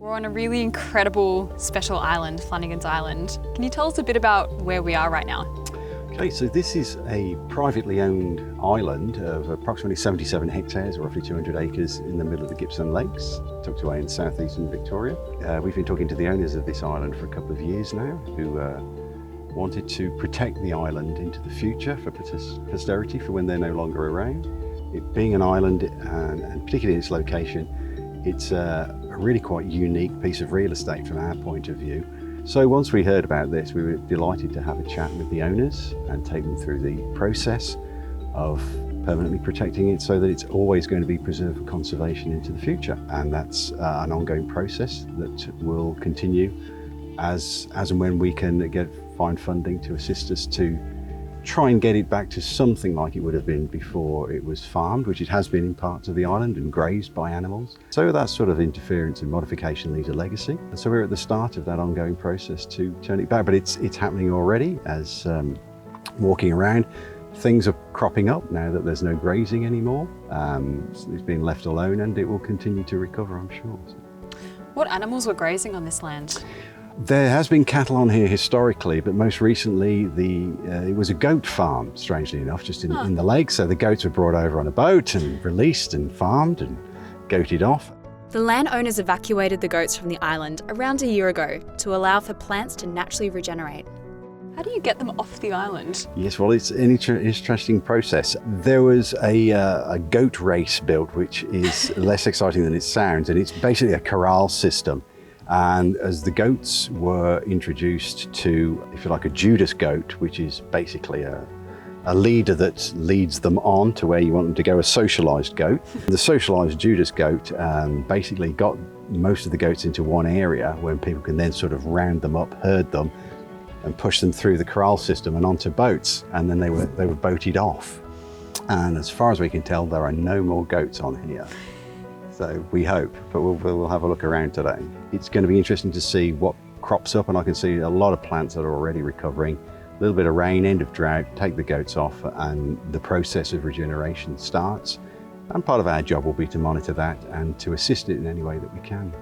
We're on a really incredible special island, Flannagan's Island. Can you tell us a bit about where we are right now? Okay, so this is a privately owned island of approximately 77 hectares, or roughly 200 acres in the middle of the Gippsland Lakes, tucked away in southeastern Victoria. We've been talking to the owners of this island for a couple of years now, who wanted to protect the island into the future for posterity for when they're no longer around. It being an island, and particularly its location, it's a really quite unique piece of real estate from our point of view. So once we heard about this, we were delighted to have a chat with the owners and take them through the process of permanently protecting it so that it's always going to be preserved for conservation into the future. And that's an ongoing process that will continue as and when we can find funding to assist us to try and get it back to something like it would have been before it was farmed, which it has been in parts of the island, and grazed by animals. So that sort of interference and modification leaves a legacy. And so we're at the start of that ongoing process to turn it back, but it's happening already. As walking around, things are cropping up now that there's no grazing anymore. It's been left alone, and it will continue to recover, I'm sure. What animals were grazing on this land? There has been cattle on here historically, but most recently it was a goat farm, strangely enough, just in the lake. So the goats were brought over on a boat and released and farmed and goated off. The landowners evacuated the goats from the island around a year ago to allow for plants to naturally regenerate. How do you get them off the island? Yes, well, it's an interesting process. There was a goat race built, which is less exciting than it sounds, and it's basically a corral system. And as the goats were introduced to, if you like, a Judas goat, which is basically a leader that leads them on to where you want them to go, a socialised goat. The socialised Judas goat basically got most of the goats into one area where people can then sort of round them up, herd them, and push them through the corral system and onto boats, and then they were boated off. And as far as we can tell, there are no more goats on here. So we hope, but we'll have a look around today. It's going to be interesting to see what crops up, and I can see a lot of plants that are already recovering. A little bit of rain, end of drought, take the goats off, and the process of regeneration starts. And part of our job will be to monitor that and to assist it in any way that we can.